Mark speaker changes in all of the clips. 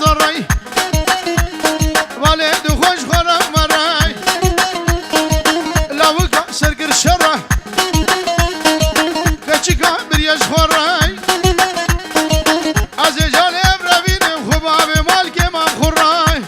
Speaker 1: زري والد خوش خورم مري لاوكا سرقر شره كچكا بريش خوري عزيزان ابراهيم خباب مالك ما خوري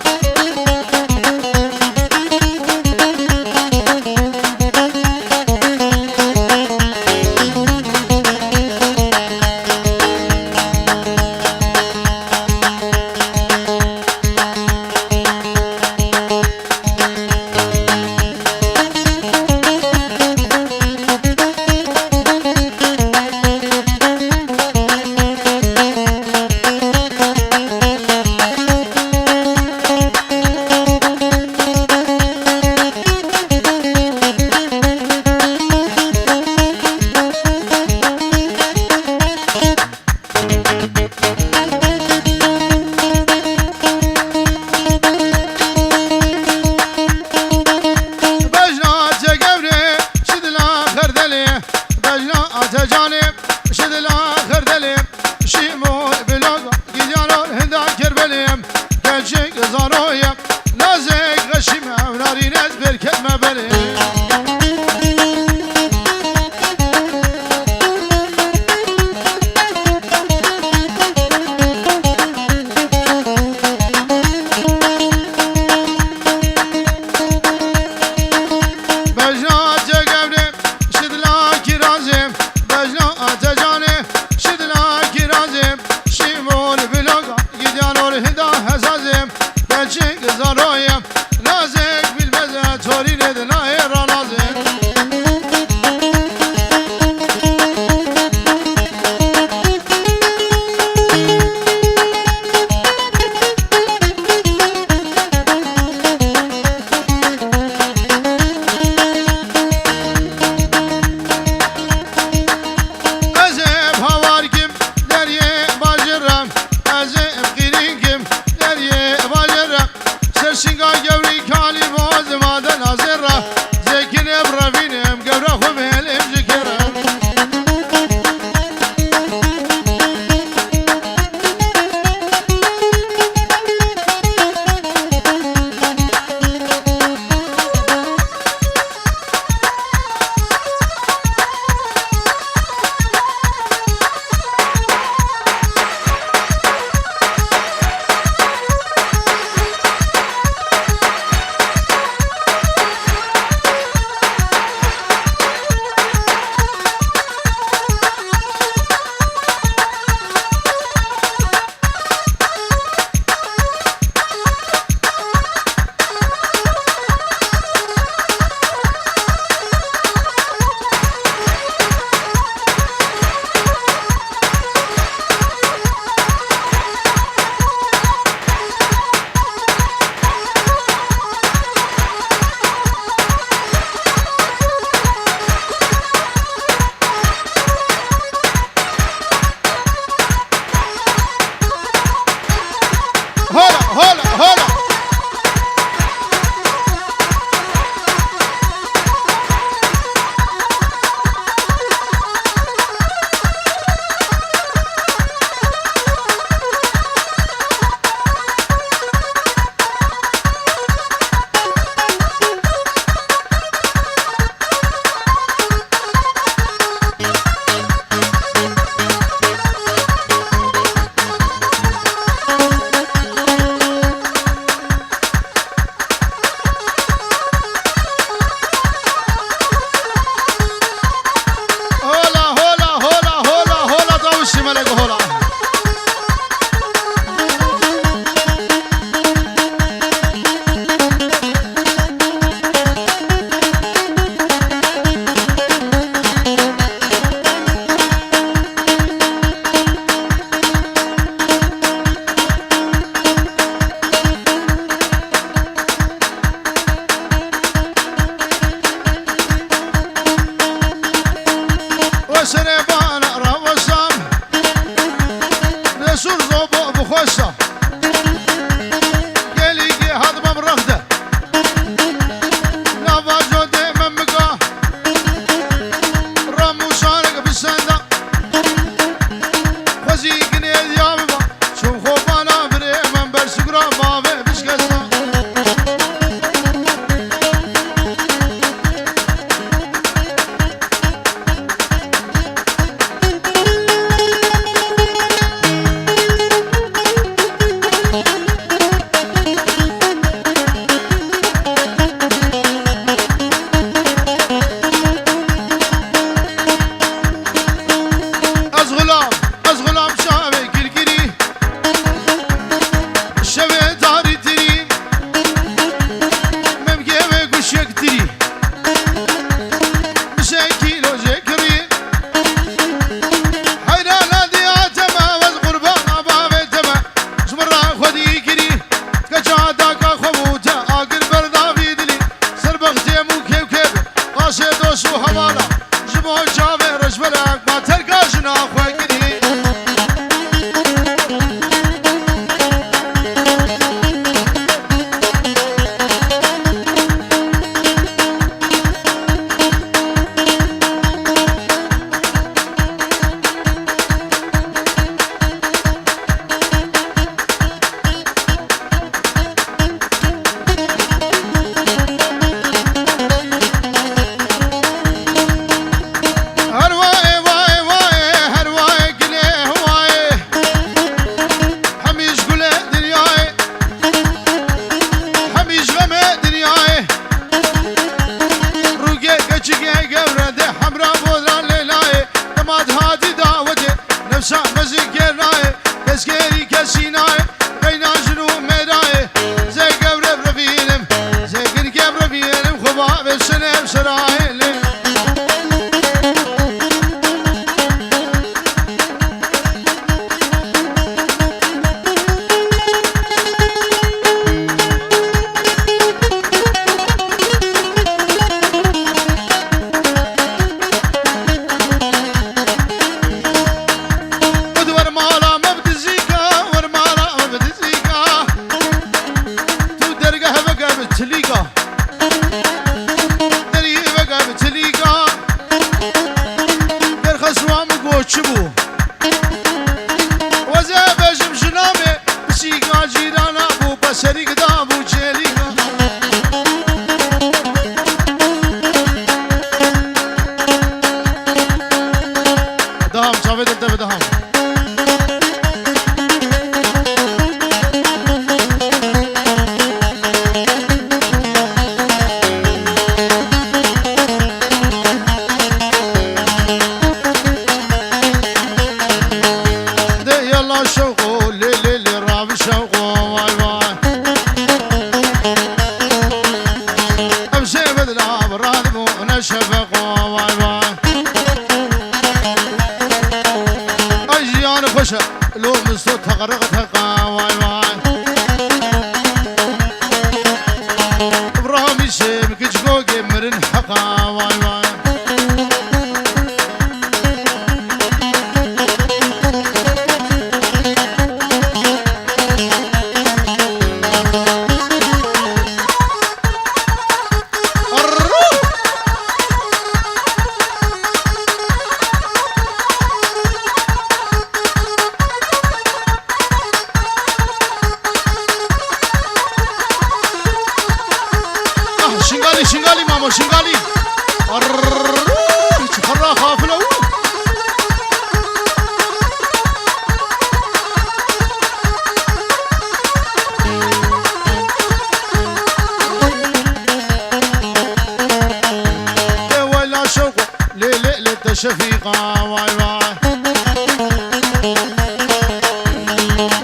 Speaker 1: سيناء بين جنو ميراي زي قبر برفينم زي قبر برفينم خباب السنة بسرايل لو من صوتها غرقتها قاواي واي ابراهيم يشم كجوجي مرن حقا واي واي شنغالي ماما شنغالي خرا خافلو ولا شوق ليلة الشفيقة واي واي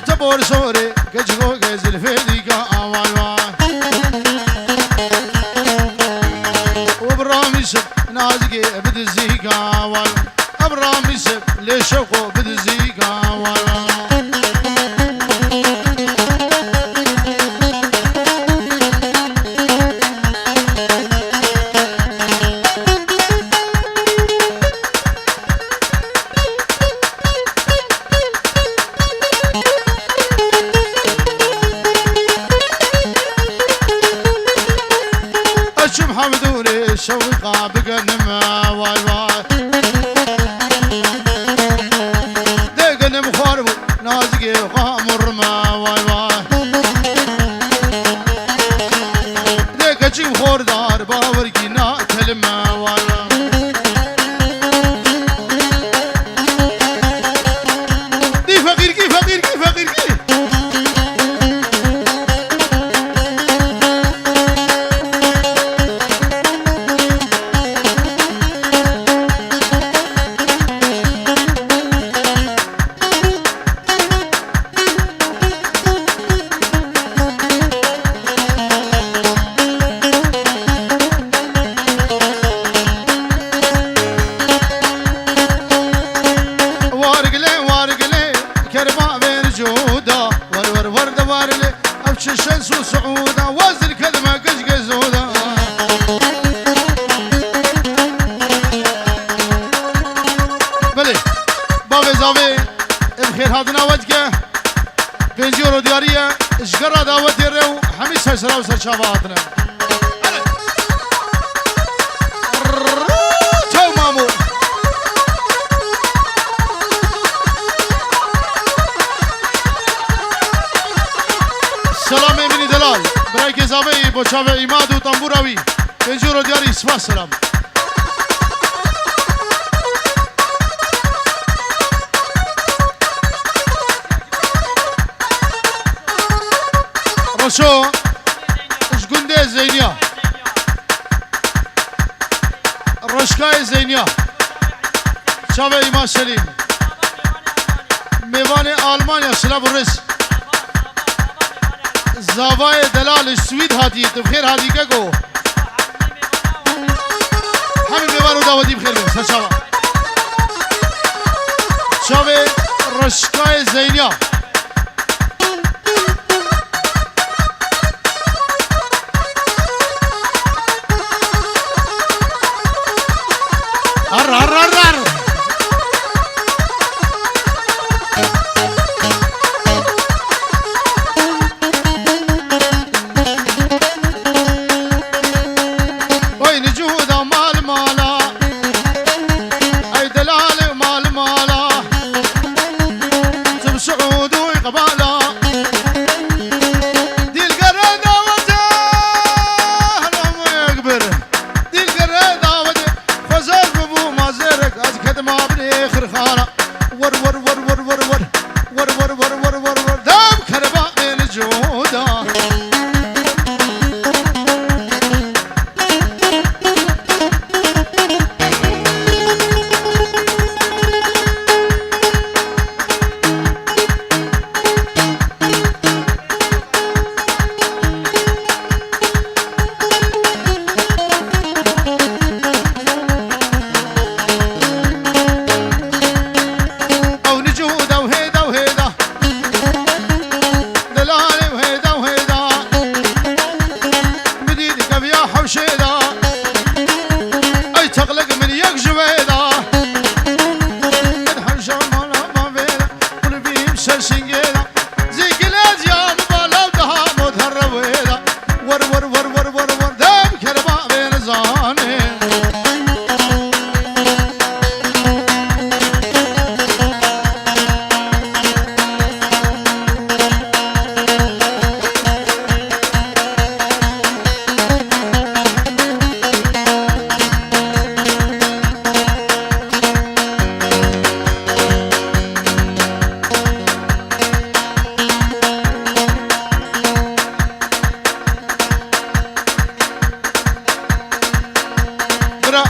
Speaker 1: تبور سوري كجو جزل فيديكا واي واي نازقي بد الزيقا وال ابرام يسب لشوقه بد الزيقا وال اشم حمدوني شوقا بقنما واي واي دقنم خاربو نازقي وقامر ما واي واي دقجي خوردار باورقينا كلمة واي واي دي فقير كي فقير كي فقير كي الشمس وسعودة وزن كلمة قشقة زودة بلي بابي زابي الخير هادنا وجهه بنجورو ديارية اشقرا داوتي الرو حميس هسرا وسر شاباتنا تو مامو سلام امینی دلال برای گزاوی بچاوه ایماد و تنبوراوی بنجورو دیاری سپاس سلام رشو اش گنده زینیا رشکای زینیا چاوه ایمان سلیم میوان آلمانیا سلام و رس زاوای دلال السويد هاتي بخير هاتي كاكو همین میوان رو داودی بخیر بیم سرچاوا چاوه رشکای زینیا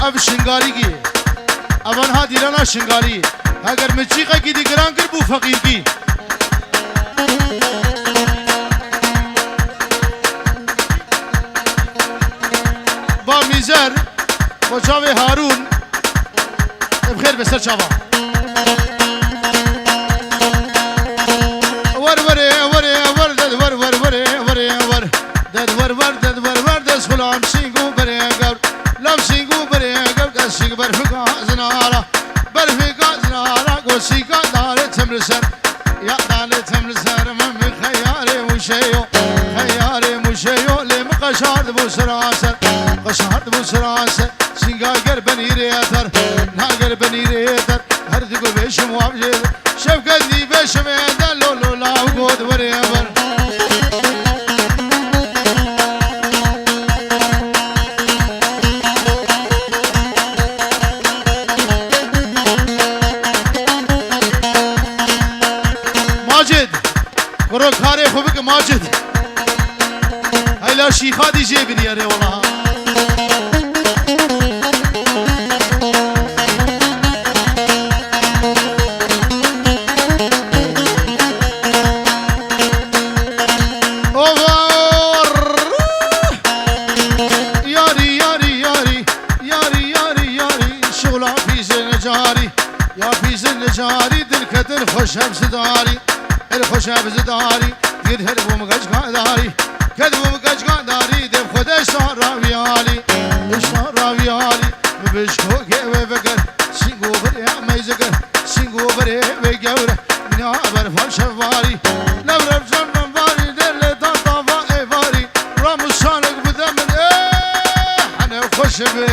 Speaker 1: اف شنگاری کی اون ها دیرانا شنگاری اگر مچیقه کی دیگران کر بو فقیر کی با میزر با چاوه هارون بخیر بسر چاوا ور ور ور ور دد ور ور ور ور ور دد ور ور دد ور ور دس فلان سینگو بره گر لام سینگو بره گر دس سینگ برفقا زنارا برفقا زنارا گوسیکا داره تمرسر یا داره تمرسر من خیاره موشیو خیاره موشیو لیم قشارد بو سراسر قشارد بو سراسر سینگا گر بنیره اتر ناگر بنیره اتر هر دیگو بیشم وابجید شفقت دی بیشم ایدن لولو لاو گود وره بر ماجد کرو کاره خوبه که ماجد هیلا شیخا دیجه بریاره والله جاری دل کدر خوشم زداری خوشم زداری دیر هر بوم گشگان داری کد بوم گشگان داری دم خودش راویالی راویالی بشکو که و بگر سینگو بره میزگر سینگو بره و گوره مینا بر فشواری نبرم جنم واری دل تا تا واری راموسانک بدم انا خوش به